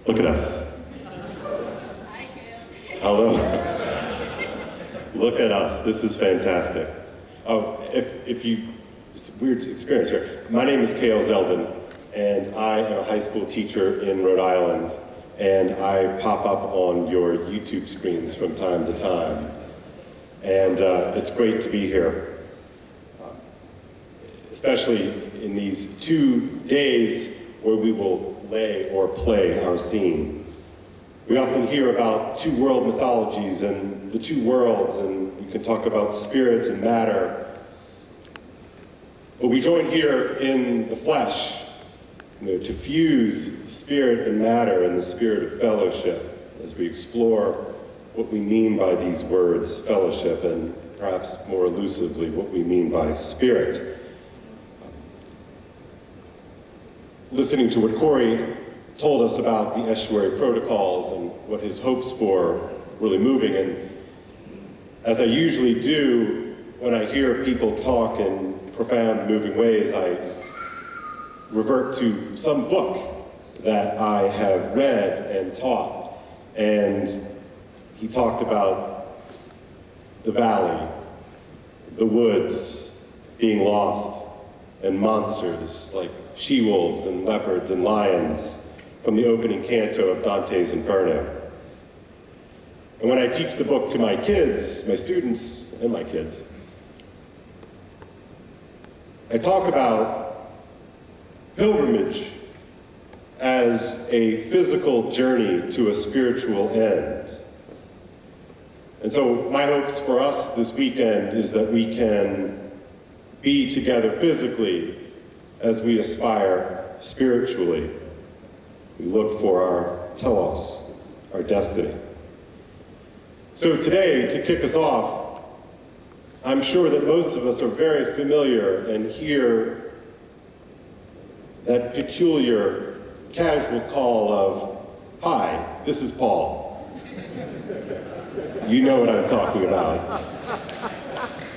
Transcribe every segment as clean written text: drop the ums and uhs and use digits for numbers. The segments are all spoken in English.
Look at us. Hello. Look at us. This is fantastic. Oh, it's a weird experience here. My name is Cale Zeldin, and I am a high school teacher in Rhode Island, and I pop up on your YouTube screens from time to time. And it's great to be here, especially in these 2 days where we will lay or play our scene. We often hear about 2 world mythologies and the 2 worlds, and we can talk about spirit and matter. But we join here in the flesh, to fuse spirit and matter in the spirit of fellowship as we explore what we mean by these words, fellowship, and perhaps more elusively, what we mean by spirit. Listening to what Corey told us about the estuary protocols and what his hopes for really moving, and as I usually do when I hear people talk in profound, moving ways, I revert to some book that I have read and taught, and he talked about the valley, the woods being lost, and monsters like she-wolves and leopards and lions from the opening canto of Dante's Inferno. And when I teach the book to my kids, my students, and my kids, I talk about pilgrimage as a physical journey to a spiritual end. And so my hopes for us this weekend is that we can be together physically as we aspire spiritually. We look for our telos, our destiny. So today, to kick us off, I'm sure that most of us are very familiar and hear that peculiar, casual call of, "Hi, this is Paul." You know what I'm talking about.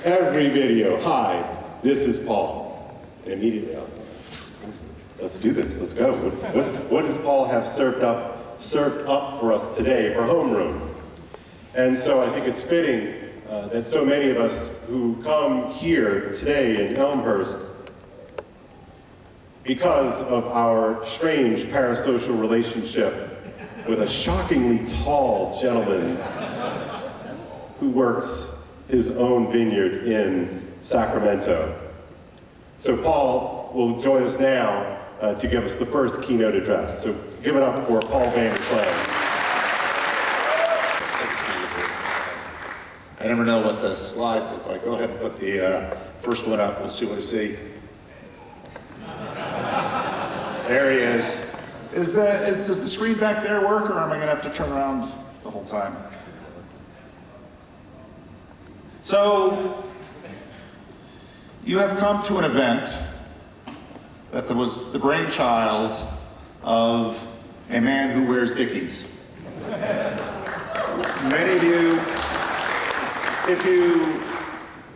Every video, "Hi, this is Paul." And immediately, let's do this, let's go. What does Paul have served up for us today for homeroom? And so I think it's fitting that so many of us who come here today in Elmhurst, because of our strange parasocial relationship with a shockingly tall gentleman who works his own vineyard in Sacramento. So Paul will join us now to give us the first keynote address. So give it up for Paul Van der Klaan. I never know what the slides look like. Go ahead and put the first one up. We'll see what we see. There he is. Does the screen back there work, or am I going to have to turn around the whole time? So, you have come to an event that was the brainchild of a man who wears Dickies. Many of you,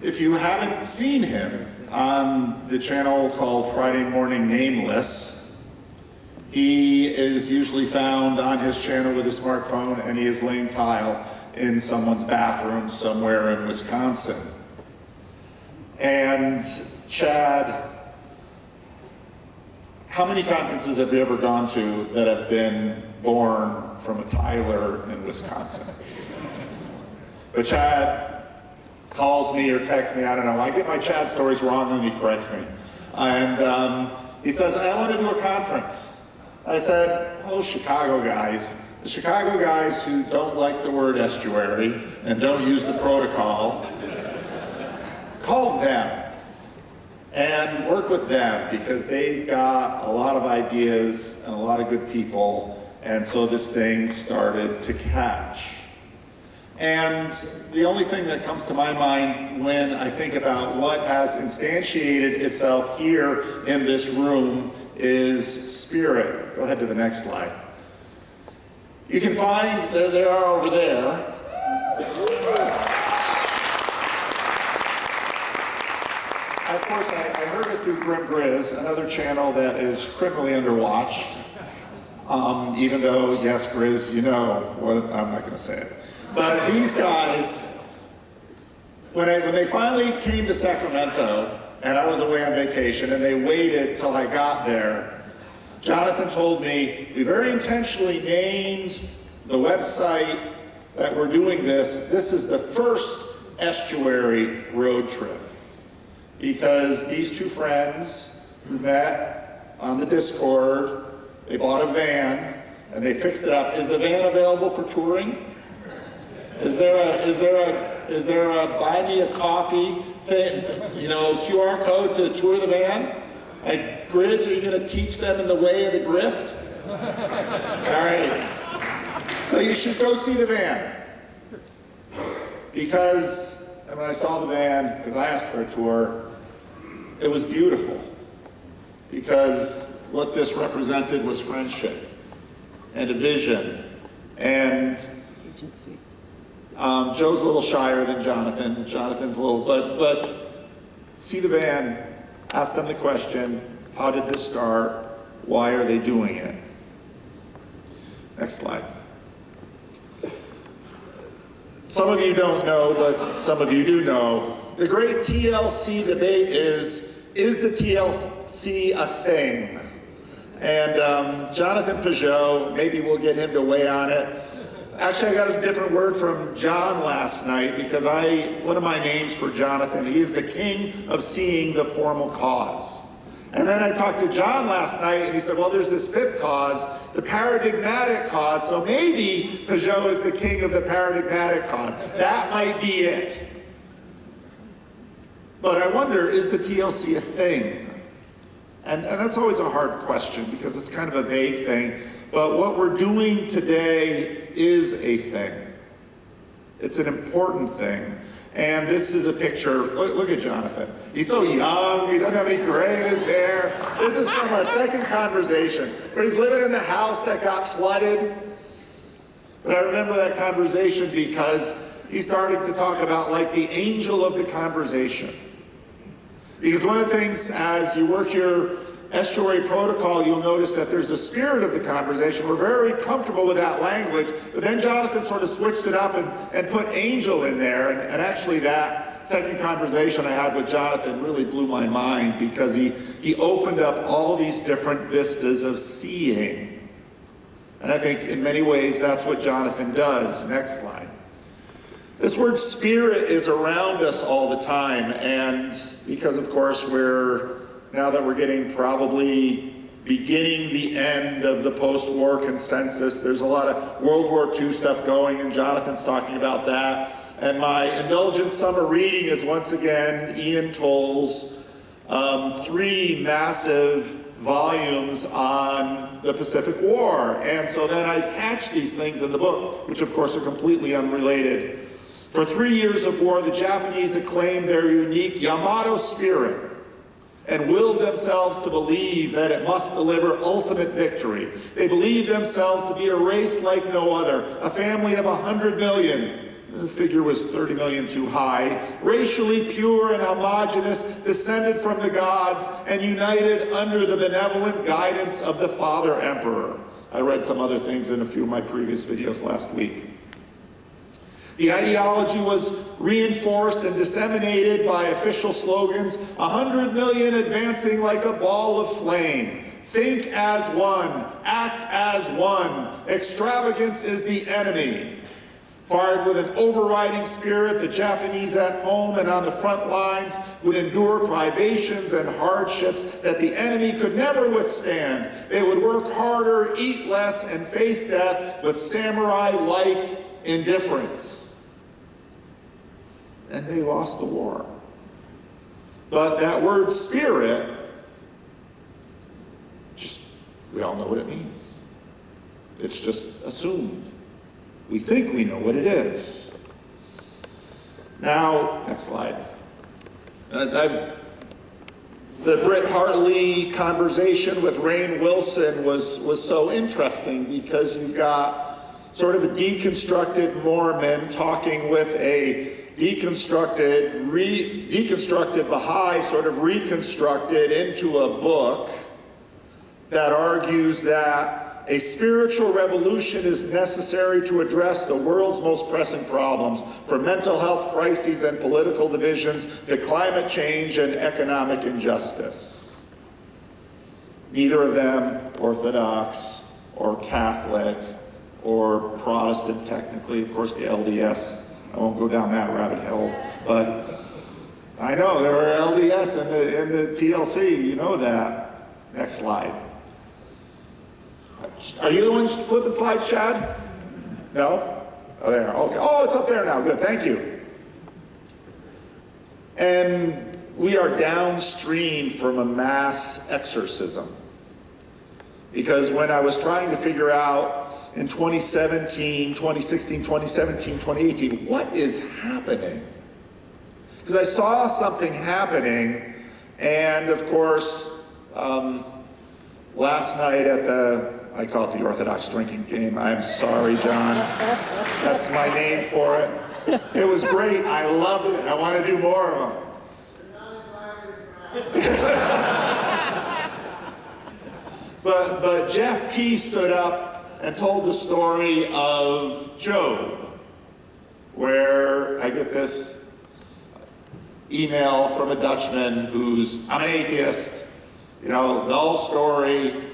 if you haven't seen him on the channel called Friday Morning Nameless, he is usually found on his channel with a smartphone, and he is laying tile in someone's bathroom somewhere in Wisconsin. And Chad, how many conferences have you ever gone to that have been born from a tiler in Wisconsin? But Chad calls me or texts me, I don't know. I get my Chad stories wrong and he corrects me. And he says, I want to do a conference. I said, oh, Chicago guys. The Chicago guys who don't like the word estuary and don't use the protocol, call them and work with them, because they've got a lot of ideas and a lot of good people, and so this thing started to catch. And the only thing that comes to my mind when I think about what has instantiated itself here in this room is spirit. Go ahead to the next slide. You can find, there they are over there. Of course, I heard it through Grim Grizz, another channel that is criminally underwatched. Even though, yes, Grizz, you know what, I'm not going to say it. But these guys, when they finally came to Sacramento, and I was away on vacation, and they waited till I got there, Jonathan told me, we very intentionally named the website that we're doing this. This is the first estuary road trip. Because these two friends who met on the Discord, they bought a van and they fixed it up. Is the van available for touring? Is there a buy me a coffee thing, QR code to tour the van? Like, Grizz, are you going to teach them in the way of the grift? All right. But you should go see the van. Because when I saw the van, because I asked for a tour, it was beautiful. Because what this represented was friendship and a vision. And Joe's a little shyer than Jonathan. Jonathan's a little, but see the van, ask them the question, how did this start? Why are they doing it? Next slide. Some of you don't know, but some of you do know. The great TLC debate is the TLC a thing? And Jonathan Peugeot, maybe we'll get him to weigh on it. Actually, I got a different word from John last night because one of my names for Jonathan, he is the king of seeing the formal cause. And then I talked to John last night and he said, well, there's this fifth cause, the paradigmatic cause, so maybe Peugeot is the king of the paradigmatic cause. That might be it. But I wonder, is the TLC a thing? And that's always a hard question because it's kind of a vague thing. But what we're doing today is a thing. It's an important thing. And this is a picture, look at Jonathan. He's so young, he doesn't have any gray in his hair. This is from our second conversation, where he's living in the house that got flooded. But I remember that conversation because he started to talk about like the angel of the conversation. Because one of the things as you work your estuary protocol, you'll notice that there's a spirit of the conversation. We're very comfortable with that language, but then Jonathan sort of switched it up and put angel in there. And actually that second conversation I had with Jonathan really blew my mind because he opened up all these different vistas of seeing. And I think in many ways that's what Jonathan does. Next slide. This word spirit is around us all the time, and because of course now that we're getting probably beginning the end of the post-war consensus, there's a lot of World War II stuff going, and Jonathan's talking about that. And my indulgent summer reading is once again Ian Toll's 3 massive volumes on the Pacific War. And so then I catch these things in the book, which of course are completely unrelated. For 3 years of war, the Japanese acclaimed their unique Yamato spirit and willed themselves to believe that it must deliver ultimate victory. They believed themselves to be a race like no other, a family of 100 million. The figure was 30 million too high, racially pure and homogeneous, descended from the gods, and united under the benevolent guidance of the Father Emperor. I read some other things in a few of my previous videos last week. The ideology was reinforced and disseminated by official slogans, 100 million advancing like a ball of flame. Think as one, act as one. Extravagance is the enemy. Fired with an overriding spirit, the Japanese at home and on the front lines would endure privations and hardships that the enemy could never withstand. They would work harder, eat less, and face death with samurai-like indifference. And they lost the war. But that word spirit, we all know what it means. It's just assumed. We think we know what it is. Now, next slide. The Britt Hartley conversation with Rainn Wilson was so interesting because you've got sort of a deconstructed Mormon talking with a deconstructed Baha'i, sort of reconstructed into a book that argues that a spiritual revolution is necessary to address the world's most pressing problems, from mental health crises and political divisions to climate change and economic injustice. Neither of them Orthodox or Catholic or Protestant technically. Of course, the LDS, I won't go down that rabbit hole, but I know there are LDS in the TLC, you know that. Next slide. Are you the ones flipping slides, Chad? No? Oh, there, okay. Oh, it's up there now, good, thank you. And we are downstream from a mass exorcism. Because when I was trying to figure out in 2017, 2016, 2017, 2018, what is happening? Because I saw something happening, and of course, last night at I call it the Orthodox drinking game. I'm sorry, John. That's my name for it. It was great. I loved it. I want to do more of them. But Jeff P. stood up and told the story of Job, where I get this email from a Dutchman I'm an atheist, you know, the whole story.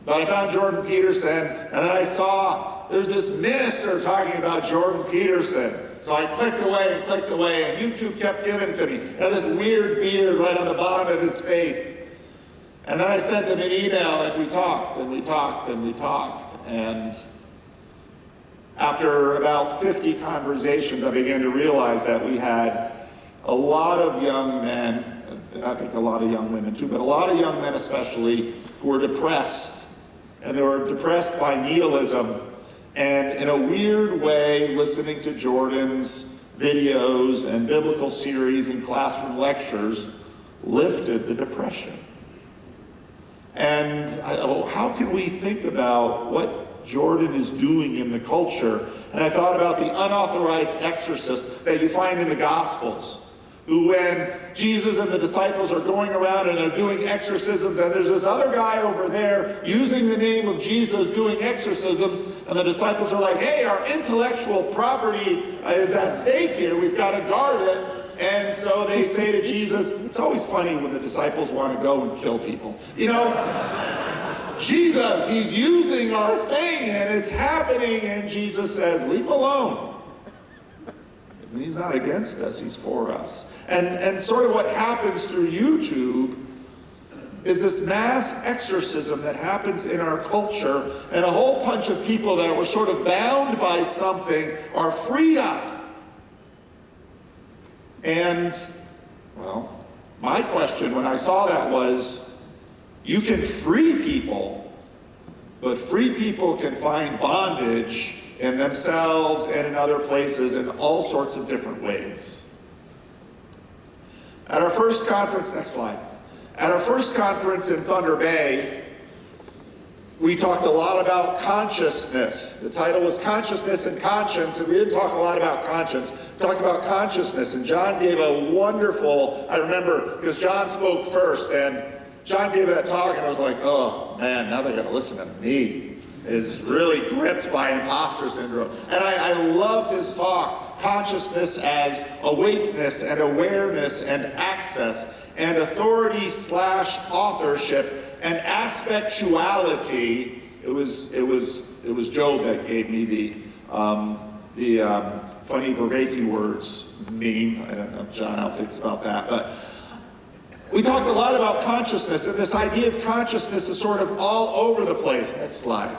But I found Jordan Peterson, and then I saw there's this minister talking about Jordan Peterson. So I clicked away, and YouTube kept giving it to me. He had this weird beard right on the bottom of his face. And then I sent him an email, and we talked. And after about 50 conversations, I began to realize that we had a lot of young men, I think a lot of young women too, but a lot of young men especially, who were depressed. And they were depressed by nihilism. And in a weird way, listening to Jordan's videos and biblical series and classroom lectures lifted the depression. And how can we think about what Jordan is doing in the culture? And I thought about the unauthorized exorcist that you find in the Gospels, who when Jesus and the disciples are going around and they're doing exorcisms, and there's this other guy over there using the name of Jesus doing exorcisms, and the disciples are like, hey, our intellectual property is at stake here, we've got to guard it. And so they say to Jesus, it's always funny when the disciples want to go and kill people. You know, Jesus, he's using our thing and it's happening, and Jesus says, leave him alone. He's not against us, he's for us. And sort of what happens through YouTube is this mass exorcism that happens in our culture, and a whole bunch of people that were sort of bound by something are freed up. And, well, my question when I saw that was, you can free people, but free people can find bondage in themselves and in other places in all sorts of different ways. At our first conference, next slide. At our first conference in Thunder Bay, we talked a lot about consciousness. The title was Consciousness and Conscience, and we didn't talk a lot about conscience. We talked about consciousness, and John gave a wonderful, I remember, because John spoke first, and John gave that talk, and I was like, oh man, now they're gonna listen to me. Is really gripped by imposter syndrome. And I loved his talk, consciousness as awakeness and awareness and access and authority / authorship and aspectuality. It was Job that gave me the funny Vervaeke words meme. I don't know, John, how thinks about that, but we talked a lot about consciousness, and this idea of consciousness is sort of all over the place. Next slide.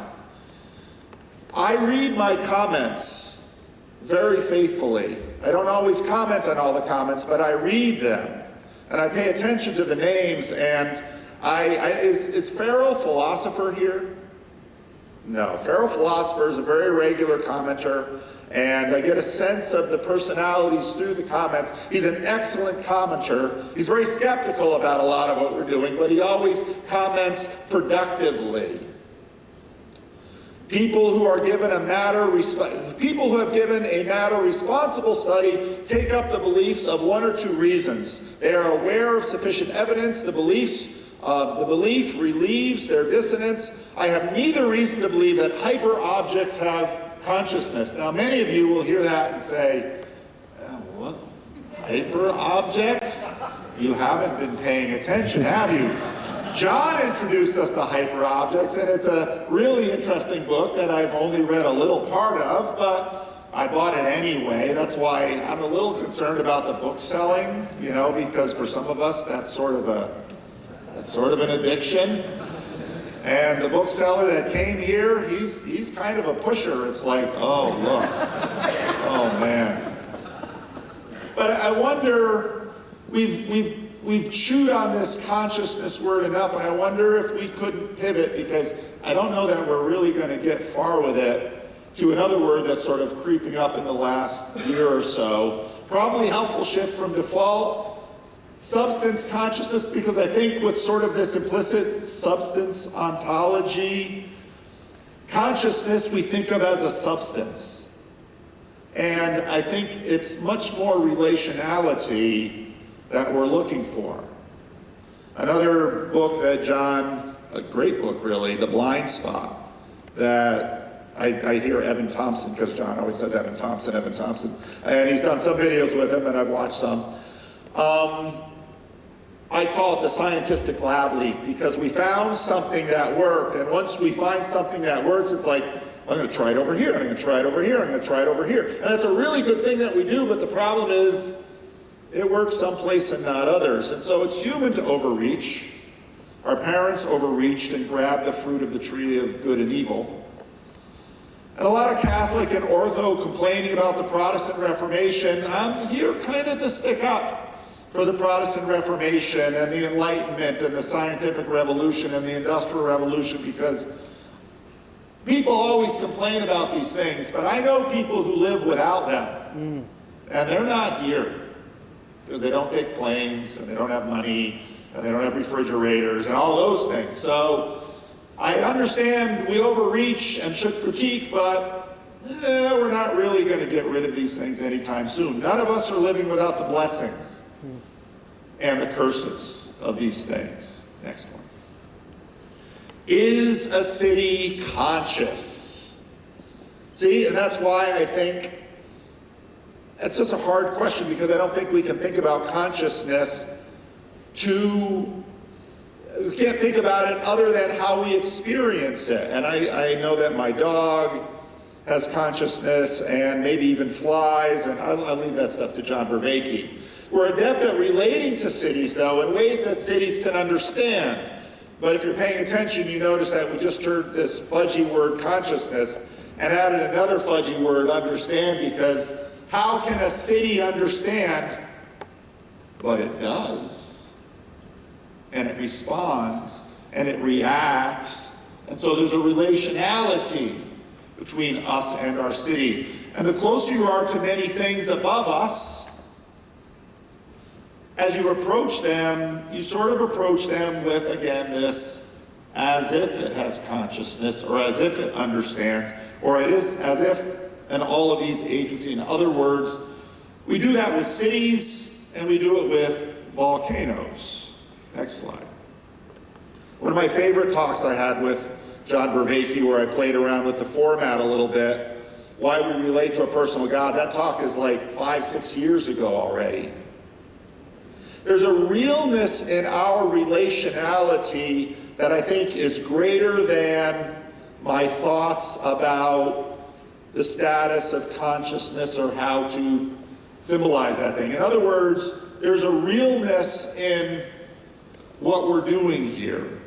I read my comments very faithfully. I don't always comment on all the comments, but I read them. And I pay attention to the names, and is Pharaoh Philosopher here? No, Pharaoh Philosopher is a very regular commenter, and I get a sense of the personalities through the comments. He's an excellent commenter. He's very skeptical about a lot of what we're doing, but he always comments productively. People who have given a matter responsible study take up the beliefs of one or two reasons. They are aware of sufficient evidence. The belief relieves their dissonance. I have neither reason to believe that hyper-objects have consciousness. Now, many of you will hear that and say, what? Hyper-objects? You haven't been paying attention, have you? John introduced us to hyper-objects, and it's a really interesting book that I've only read a little part of, but I bought it anyway. That's why I'm a little concerned about the book selling, because for some of us that's sort of an addiction. And the bookseller that came here, he's kind of a pusher. It's like, oh look, oh man. But I wonder, we've chewed on this consciousness word enough, and I wonder if we couldn't pivot, because I don't know that we're really going to get far with it, to another word that's sort of creeping up in the last year or so. Probably helpful shift from default substance consciousness, because I think with sort of this implicit substance ontology, consciousness we think of as a substance. And I think it's much more relationality that we're looking for. Another book that John, a great book really, The Blind Spot, that I hear Evan Thompson, because John always says Evan Thompson, and he's done some videos with him, and I've watched some. I call it the scientific lab leak, because we found something that worked, and once we find something that works, it's like, I'm going to try it over here, I'm going to try it over here, I'm going to try it over here. And that's a really good thing that we do, but the problem is it works someplace and not others. And so it's human to overreach. Our parents overreached and grabbed the fruit of the tree of good and evil. And a lot of Catholic and Ortho complaining about the Protestant Reformation. I'm here kind of to stick up for the Protestant Reformation and the Enlightenment and the Scientific Revolution and the Industrial Revolution, because people always complain about these things, but I know people who live without them, and they're not here because they don't take planes, and they don't have money, and they don't have refrigerators, and all those things. So I understand we overreach and should critique, but we're not really going to get rid of these things anytime soon. None of us are living without the blessings and the curses of these things. Next one. Is a city conscious? See, and that's why I think it's just a hard question, because I don't think we can think about consciousness we can't think about it other than how we experience it. And I know that my dog has consciousness, and maybe even flies, and I'll leave that stuff to John Vervaeke. We're adept at relating to cities, though, in ways that cities can understand. But if you're paying attention, you notice that we just heard this fudgy word consciousness and added another fudgy word understand, because how can a city understand? But it does. And it responds, and it reacts. And so there's a relationality between us and our city. And the closer you are to many things above us, as you approach them, you sort of approach them with, again, this as if it has consciousness, or as if it understands, or it is as if an all of these agency. In other words, we do that with cities, and we do it with volcanoes. Next slide. One of my favorite talks I had with John Vervaeke, where I played around with the format a little bit, why we relate to a personal God. That talk is like 5-6 years ago already. There's a realness in our relationality that I think is greater than my thoughts about the status of consciousness or how to symbolize that thing. In other words, there's a realness in what we're doing here.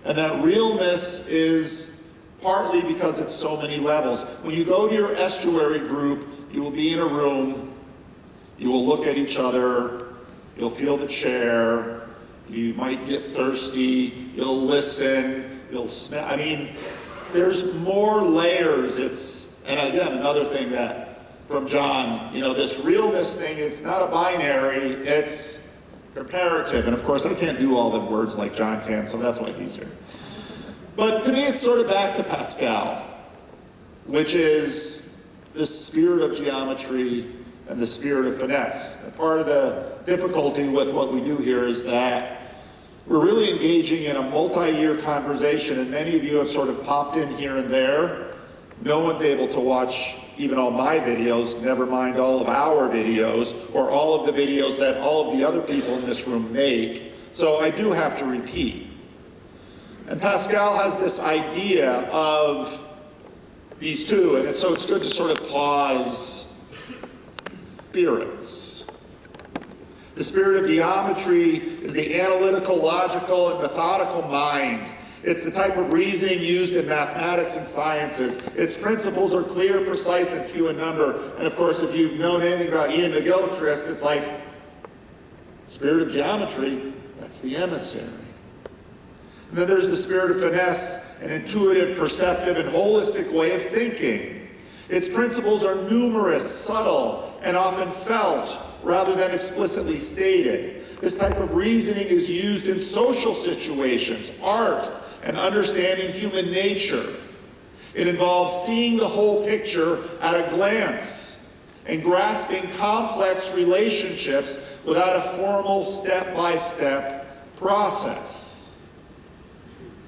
And that realness is partly because it's so many levels. When you go to your estuary group, you will be in a room, you will look at each other, you'll feel the chair, you might get thirsty, you'll listen, you'll smell. I mean, there's more layers. And again, another thing that from John, this realness thing, it's not a binary, it's comparative. And of course, I can't do all the words like John can, so that's why he's here. But to me, it's sort of back to Pascal, which is the spirit of geometry and the spirit of finesse. And part of the difficulty with what we do here is that We're really engaging in a multi-year conversation, and many of you have sort of popped in here and there. No one's able to watch even all my videos, never mind all of our videos, or all of the videos that all of the other people in this room make. So I do have to repeat. And Pascal has this idea of these two, and so it's good to sort of pause spirits. The spirit of geometry is the analytical, logical, and methodical mind. It's the type of reasoning used in mathematics and sciences. Its principles are clear, precise, and few in number. And of course, if you've known anything about Ian McGilchrist, it's like, spirit of geometry, that's the emissary. And then there's the spirit of finesse, an intuitive, perceptive, and holistic way of thinking. Its principles are numerous, subtle, and often felt, rather than explicitly stated. This type of reasoning is used in social situations, art, and understanding human nature. It involves seeing the whole picture at a glance and grasping complex relationships without a formal step-by-step process.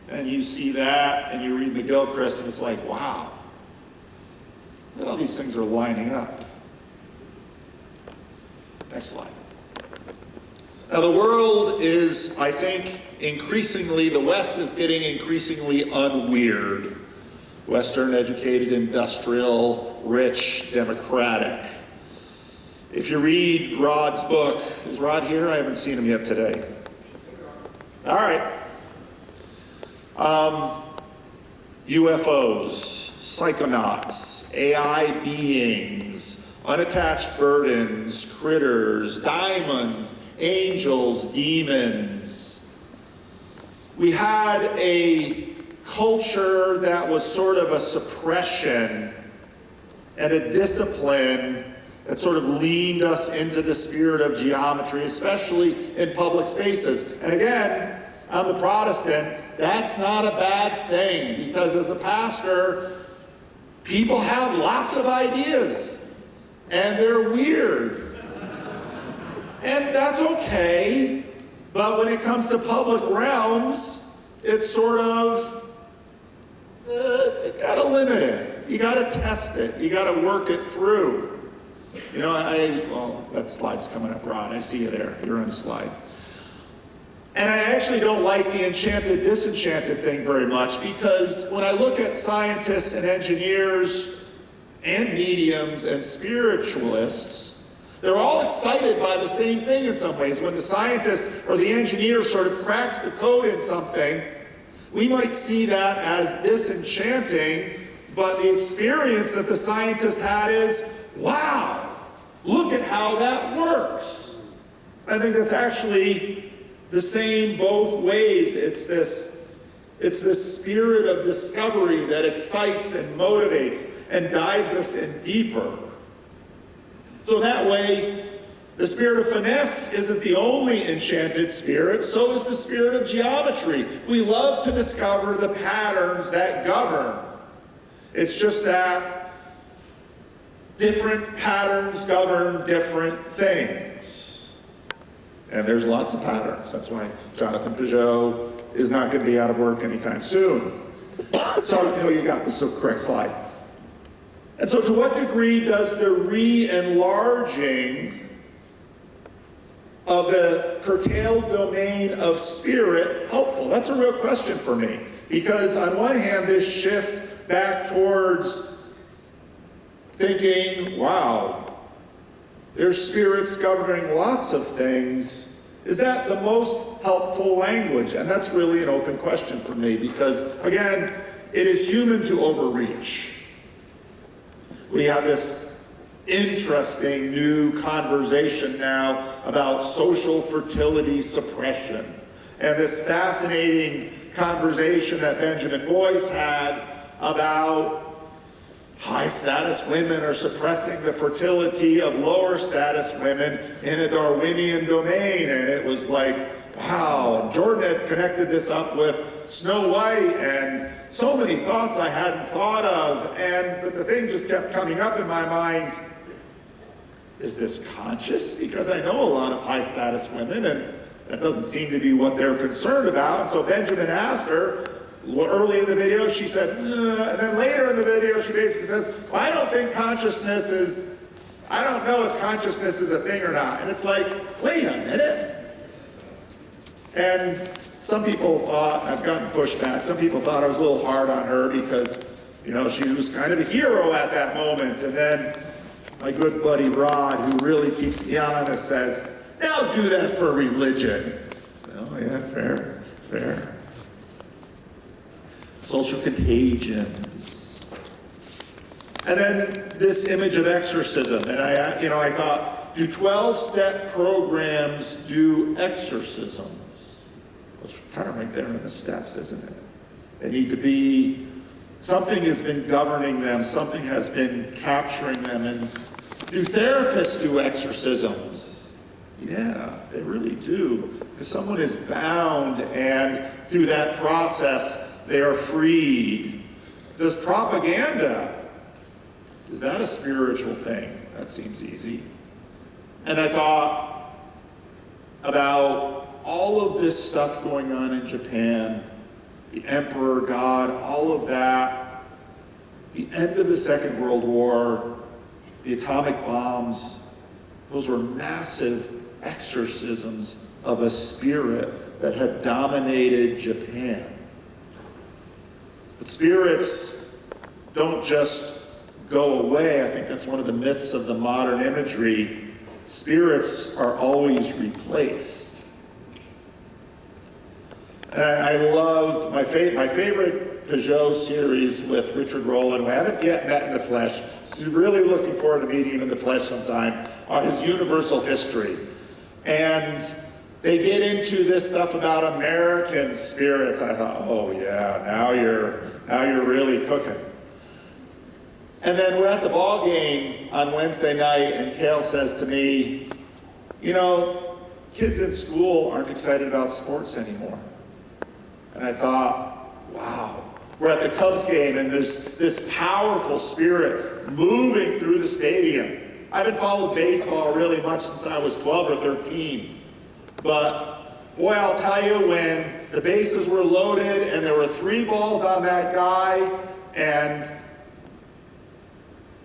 And you see that, and you read McGilchrist, and it's like, wow, look at all these things are lining up. Next slide. Now the world is, I think, increasingly, the West is getting increasingly unweird. Western, educated, industrial, rich, democratic. If you read Rod's book, is Rod here? I haven't seen him yet today. All right. UFOs, psychonauts, AI beings, unattached burdens, critters, diamonds, angels, demons. We had a culture that was sort of a suppression and a discipline that sort of leaned us into the spirit of geometry, especially in public spaces. And again, I'm the Protestant. That's not a bad thing, because as a pastor, people have lots of ideas. And they're weird. And that's okay. But when it comes to public realms, it's sort of, you gotta limit it. You gotta test it. You gotta work it through. You know, well, that slide's coming up, Rod. I see you there. You're on the slide. And I actually don't like the enchanted, disenchanted thing very much, because when I look at scientists and engineers and mediums and spiritualists, they're all excited by the same thing in some ways. When the scientist or the engineer sort of cracks the code in something, we might see that as disenchanting, but the experience that the scientist had is, wow, look at how that works. I think that's actually the same both ways. It's this spirit of discovery that excites and motivates and dives us in deeper. So that way, the spirit of finesse isn't the only enchanted spirit, so is the spirit of geometry. We love to discover the patterns that govern. It's just that different patterns govern different things. And there's lots of patterns. That's why Jonathan Peugeot is not going to be out of work anytime soon. So, you got the correct slide. And so to what degree does the re-enlarging of the curtailed domain of spirit helpful? That's a real question for me. Because on one hand, this shift back towards thinking, wow, there's spirits governing lots of things. Is that the most helpful language? And that's really an open question for me, because again, it is human to overreach. We have this interesting new conversation now about social fertility suppression. And this fascinating conversation that Benjamin Boyce had about high status women are suppressing the fertility of lower status women in a Darwinian domain. And it was like, wow. And Jordan had connected this up with Snow White and so many thoughts I hadn't thought of. But the thing just kept coming up in my mind. Is this conscious? Because I know a lot of high status women, and that doesn't seem to be what they're concerned about. And so Benjamin asked her, early in the video, she said, and then later in the video, she basically says, well, I don't know if consciousness is a thing or not. And it's like, wait a minute. And some people thought, I've gotten pushback, some people thought I was a little hard on her because, you know, she was kind of a hero at that moment. And then my good buddy Rod, who really keeps me honest, says, now do that for religion. Well, yeah, fair. Social contagions. And then this image of exorcism. And I thought, do 12-step programs do exorcisms? It's kind of right there in the steps, isn't it? They need to be, something has been governing them, something has been capturing them. And do therapists do exorcisms? Yeah, they really do. Because someone is bound, and through that process, they are freed. Does propaganda, is that a spiritual thing? That seems easy. And I thought about all of this stuff going on in Japan, the emperor, God, all of that, the end of the Second World War, the atomic bombs, those were massive exorcisms of a spirit that had dominated Japan. But spirits don't just go away. I think that's one of the myths of the modern imagery. Spirits are always replaced. And I loved my favorite Peugeot series with Richard Rowland, who I haven't yet met in the flesh. So really looking forward to meeting him in the flesh sometime, are his Universal History. And they get into this stuff about American spirits. I thought, oh yeah, now you're really cooking. And then we're at the ball game on Wednesday night, and Kale says to me, you know, kids in school aren't excited about sports anymore. And I thought, wow. We're at the Cubs game, and there's this powerful spirit moving through the stadium. I haven't followed baseball really much since I was 12 or 13. But boy, I'll tell you, when the bases were loaded and there were 3 balls on that guy, and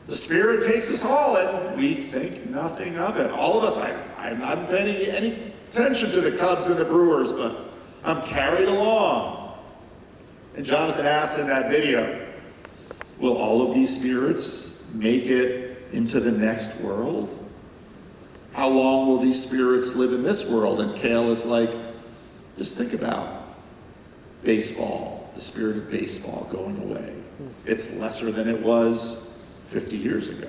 the spirit takes us all, and we think nothing of it. All of us, I'm not paying any attention to the Cubs and the Brewers, but I'm carried along. And Jonathan asked in that video, will all of these spirits make it into the next world? How long will these spirits live in this world? And Kale is like, just think about baseball, the spirit of baseball going away. It's lesser than it was 50 years ago.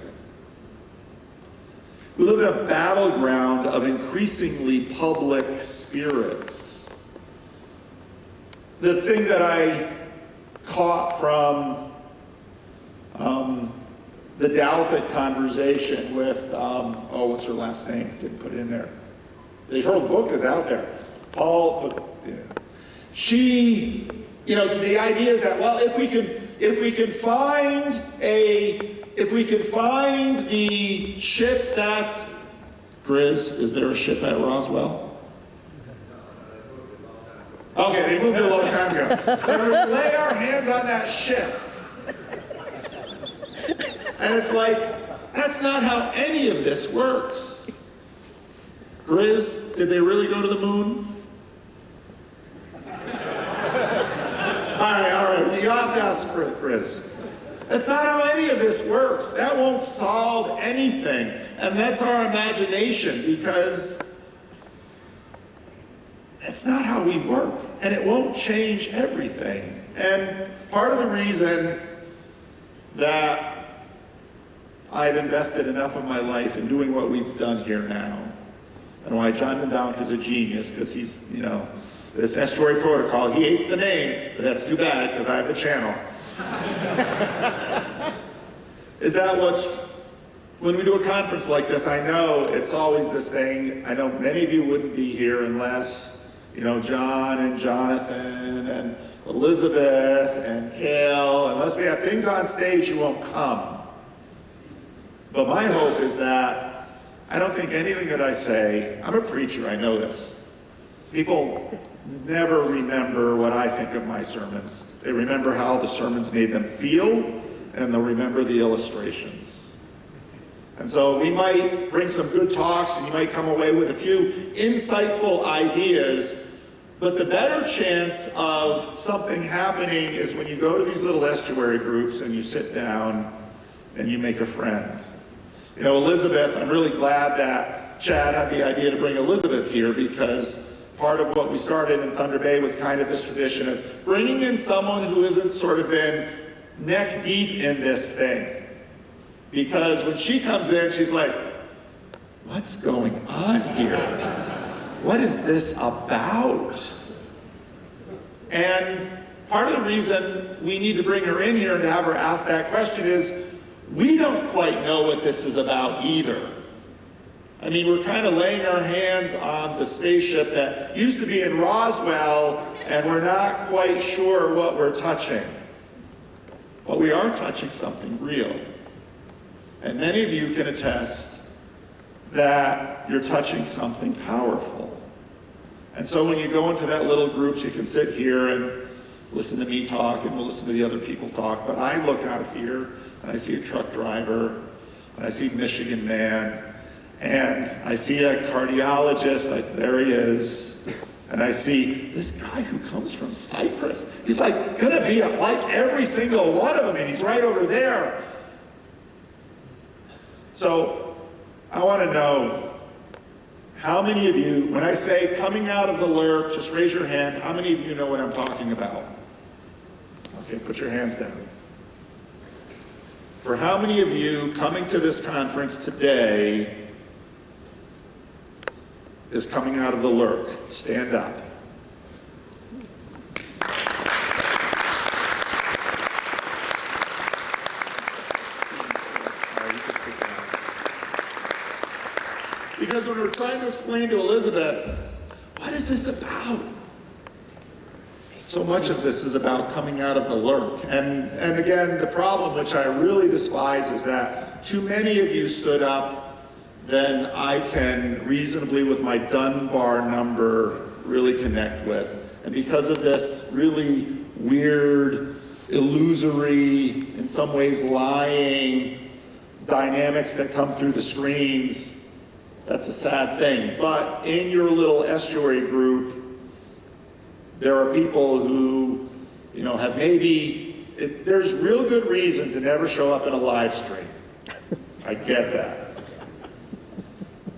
We live in a battleground of increasingly public spirits. The thing that I caught from the Dalfit conversation with, what's her last name? Didn't put it in there. Her book is out there. She, the idea is that, well, if we can find the ship that's, Grizz, is there a ship at Roswell? Okay, they moved it a long time ago. But we lay our hands on that ship. And it's like, that's not how any of this works. Grizz, did they really go to the moon? All right, you have to ask Grizz. That's not how any of this works. That won't solve anything. And that's our imagination, because it's not how we work. And it won't change everything. And part of the reason that I've invested enough of my life in doing what we've done here now, and why John Dundonk is a genius, because he's, this estuary protocol, he hates the name, but that's too bad, because I have the channel. Is that when we do a conference like this, I know it's always this thing, I know many of you wouldn't be here unless, John and Jonathan and Elizabeth and Kale, unless we have things on stage, you won't come. But my hope is that I don't think anything that I say, I'm a preacher, I know this. People never remember what I think of my sermons. They remember how the sermons made them feel, and they'll remember the illustrations. And so we might bring some good talks, and you might come away with a few insightful ideas, but the better chance of something happening is when you go to these little estuary groups and you sit down and you make a friend. You know, Elizabeth, I'm really glad that Chad had the idea to bring Elizabeth here, because part of what we started in Thunder Bay was kind of this tradition of bringing in someone who hasn't sort of been neck deep in this thing. Because when she comes in, she's like, what's going on here? What is this about? And part of the reason we need to bring her in here and to have her ask that question is we don't quite know what this is about either. I mean, we're kind of laying our hands on the spaceship that used to be in Roswell, and we're not quite sure what we're touching. But we are touching something real. And many of you can attest that you're touching something powerful. And so when you go into that little groups, you can sit here and listen to me talk, and we'll listen to the other people talk. But I look out here, and I see a truck driver, and I see Michigan Man, and I see a cardiologist, there he is, and I see this guy who comes from Cyprus. He's like gonna be like every single one of them, and he's right over there. So I wanna know, how many of you, when I say coming out of the lurk, just raise your hand, how many of you know what I'm talking about? Okay, put your hands down. For how many of you coming to this conference today is coming out of the lurk? Stand up. Because when we're trying to explain to Elizabeth, what is this about? So much of this is about coming out of the lurk. And again, the problem, which I really despise, is that too many of you stood up then I can reasonably, with my Dunbar number, really connect with. And because of this really weird, illusory, in some ways lying dynamics that come through the screens, that's a sad thing. But in your little estuary group, there are people who, you know, have there's real good reason to never show up in a live stream. I get that.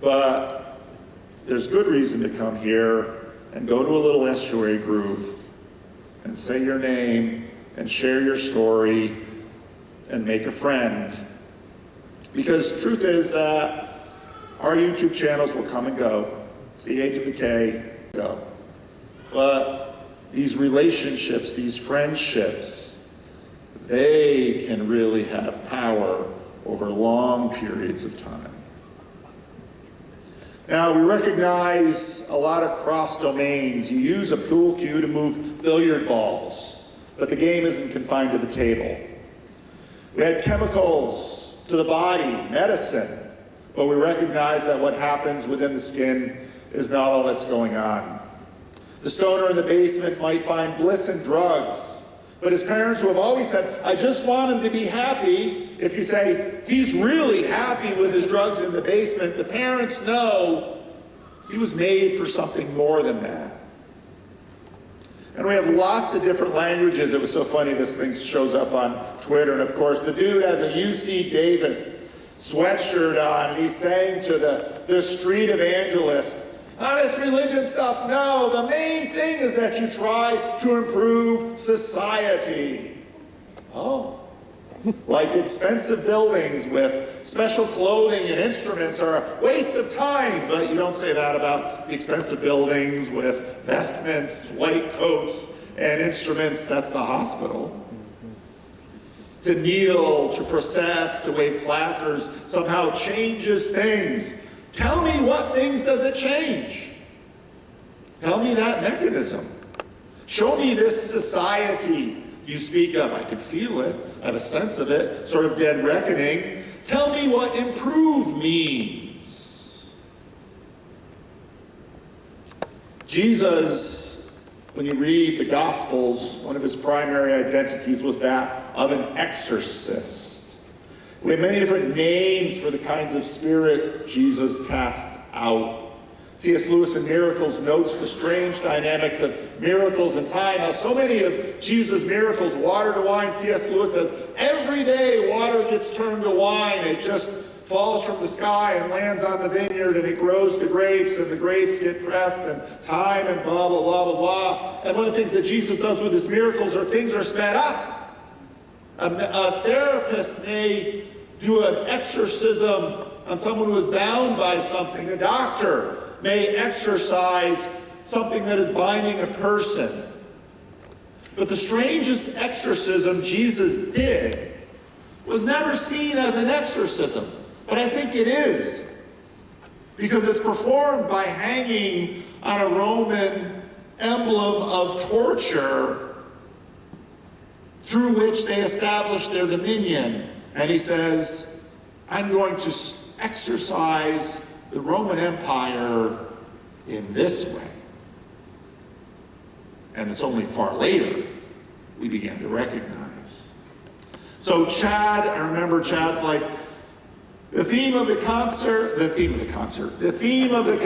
But there's good reason to come here and go to a little estuary group and say your name and share your story and make a friend. Because the truth is that our YouTube channels will come and go. It's the age of decay, go. But these relationships, these friendships, they can really have power over long periods of time. Now, we recognize a lot of cross domains. You use a pool cue to move billiard balls, but the game isn't confined to the table. We had chemicals to the body, medicine, but we recognize that what happens within the skin is not all that's going on. The stoner in the basement might find bliss in drugs, but his parents, who have always said, I just want him to be happy, if you say, he's really happy with his drugs in the basement, the parents know he was made for something more than that. And we have lots of different languages. It was so funny, this thing shows up on Twitter, and of course the dude has a UC Davis sweatshirt on, and he's saying to the street evangelist, this religion stuff, no, the main thing is that you try to improve society. Oh. Like expensive buildings with special clothing and instruments are a waste of time, but you don't say that about the expensive buildings with vestments, white coats, and instruments. That's the hospital. To kneel, to process, to wave placards somehow changes things. Tell me, what things does it change? Tell me that mechanism. Show me this society you speak of. I can feel it. I have a sense of it, sort of dead reckoning. Tell me what improve means. Jesus, when you read the Gospels, one of his primary identities was that of an exorcist. We have many different names for the kinds of spirit Jesus cast out. C.S. Lewis in Miracles notes the strange dynamics of miracles and time. Now, so many of Jesus' miracles, water to wine, C.S. Lewis says, every day water gets turned to wine. It just falls from the sky and lands on the vineyard, and it grows the grapes, and the grapes get pressed, and time, and blah, blah, blah, blah, blah. And one of the things that Jesus does with his miracles are things are sped up. A therapist may do an exorcism on someone who is bound by something. A doctor may exorcise something that is binding a person. But the strangest exorcism Jesus did was never seen as an exorcism. But I think it is, because it's performed by hanging on a Roman emblem of torture through which they established their dominion. And he says, I'm going to exorcise the Roman Empire in this way. And it's only far later we began to recognize. So Chad, I remember Chad's like, the theme of the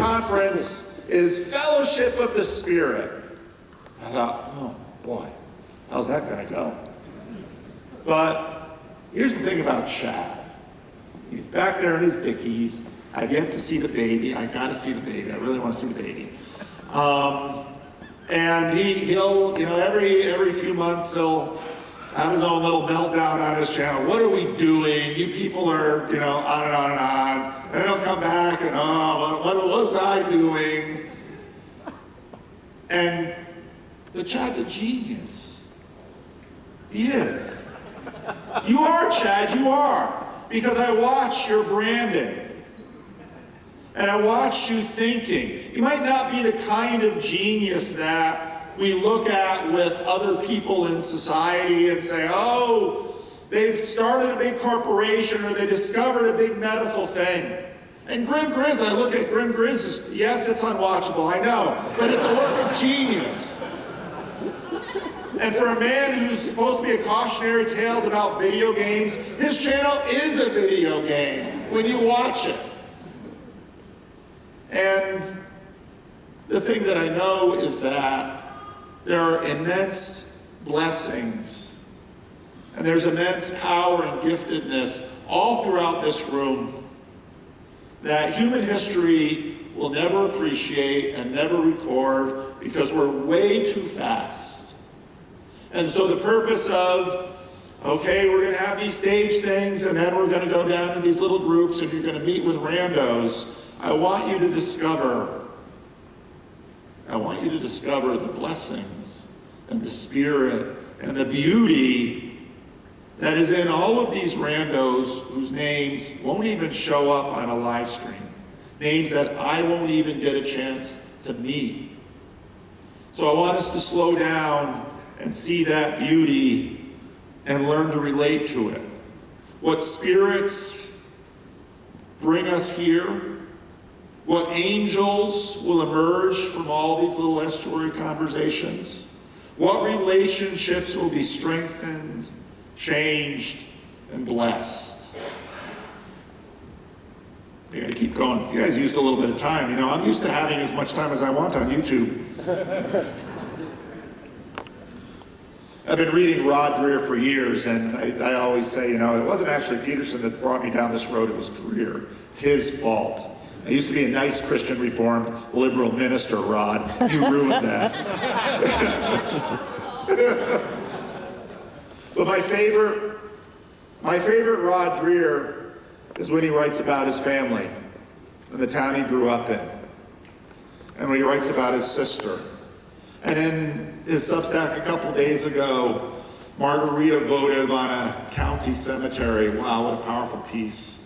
conference is fellowship of the Spirit. I thought, oh boy, how's that gonna go? But here's the thing about Chad. He's back there in his dickies. I've yet to see the baby. I gotta see the baby. I really want to see the baby. And he'll, every few months he'll have his own little meltdown on his channel. What are we doing? You people are, on and on and on. And then he'll come back and, what was I doing? But Chad's a genius. He is. You are, Chad, you are. Because I watch your branding. And I watch you thinking. You might not be the kind of genius that we look at with other people in society and say, oh, they've started a big corporation or they discovered a big medical thing. And Grim Grizz, I look at Grim Grizz, yes, it's unwatchable, I know, but it's a work of genius. And for a man who's supposed to be a cautionary tales about video games, his channel is a video game when you watch it. And the thing that I know is that there are immense blessings and there's immense power and giftedness all throughout this room that human history will never appreciate and never record because we're way too fast. And so the purpose of, okay, we're going to have these stage things and then we're going to go down to these little groups and you're going to meet with randos. I want you to discover the blessings and the spirit and the beauty that is in all of these randos whose names won't even show up on a live stream. Names that I won't even get a chance to meet. So I want us to slow down and see that beauty and learn to relate to it. What spirits bring us here, what angels will emerge from all these little estuary conversations, what relationships will be strengthened, changed, and blessed. We gotta keep going. You guys used a little bit of time. I'm used to having as much time as I want on YouTube. I've been reading Rod Dreher for years, and I always say, it wasn't actually Peterson that brought me down this road, it was Dreher. It's his fault. I used to be a nice Christian Reformed liberal minister, Rod. You ruined that. But my favorite Rod Dreher is when he writes about his family and the town he grew up in. And when he writes about his sister. And in his Substack a couple days ago, Margarita votive on a county cemetery. Wow, what a powerful piece.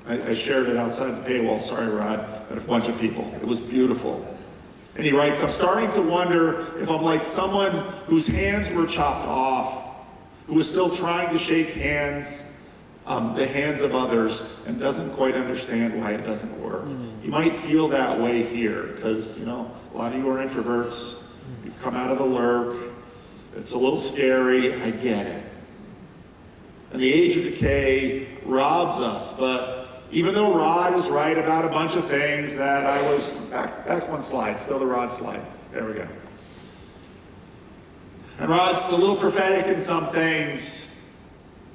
I shared it outside the paywall, sorry Rod, but a bunch of people. It was beautiful. And he writes, I'm starting to wonder if I'm like someone whose hands were chopped off, who is still trying to shake hands the hands of others and doesn't quite understand why it doesn't work. You might feel that way here because, a lot of you are introverts. You've come out of the lurk. It's a little scary. I get it. And the age of decay robs us. But even though Rod is right about a bunch of things that I was, back one slide, still the Rod slide. There we go. And Rod's a little prophetic in some things.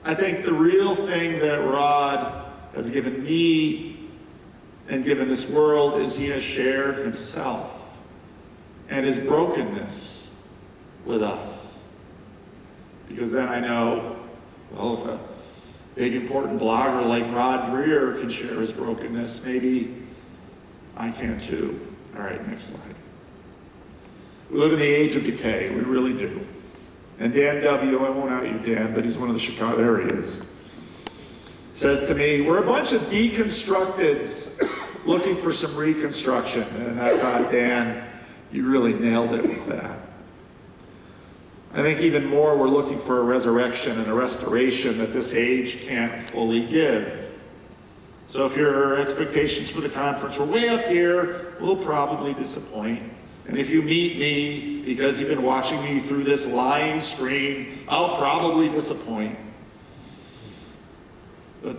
I think the real thing that Rod has given me and given this world is he has shared himself and his brokenness with us. Because then I know, well, if a big important blogger like Rod Dreher can share his brokenness, maybe I can too. All right, next slide. We live in the age of decay, we really do. And Dan W., I won't out you, Dan, but he's one of the Chicago, there he is, says to me, we're a bunch of deconstructeds looking for some reconstruction. And I thought, Dan, you really nailed it with that. I think even more, we're looking for a resurrection and a restoration that this age can't fully give. So if your expectations for the conference were way up here, we'll probably disappoint. And if you meet me because you've been watching me through this lying screen, I'll probably disappoint. But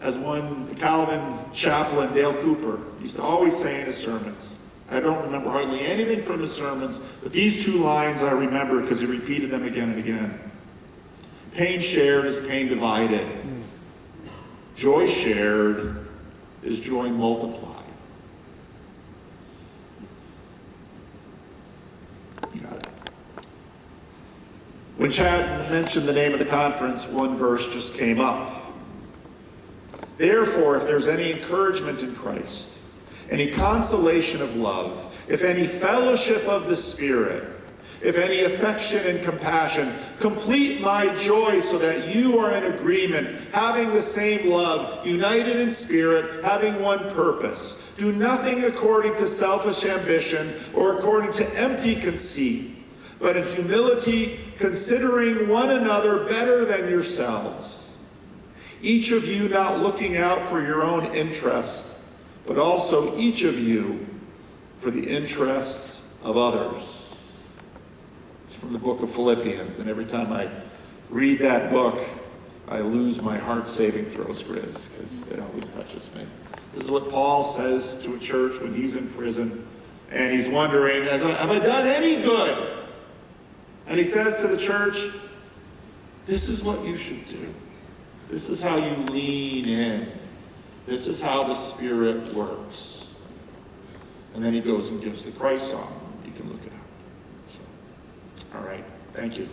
as one Calvin chaplain, Dale Cooper, used to always say in his sermons, I don't remember hardly anything from his sermons, but these two lines I remember because he repeated them again and again. Pain shared is pain divided. Joy shared is joy multiplied. You got it. When Chad mentioned the name of the conference, one verse just came up. Therefore, if there's any encouragement in Christ, any consolation of love, if any fellowship of the Spirit, if any affection and compassion, complete my joy so that you are in agreement, having the same love, united in spirit, having one purpose. Do nothing according to selfish ambition or according to empty conceit, but in humility considering one another better than yourselves. Each of you not looking out for your own interests, but also each of you for the interests of others. It's from the book of Philippians, and every time I read that book, I lose my heart-saving throws, Grizz, because it always touches me. This is what Paul says to a church when he's in prison, and he's wondering, have I done any good? And he says to the church, this is what you should do. This is how you lean in. This is how the Spirit works. And then he goes and gives the Christ song. You can look it up. So, all right. Thank you.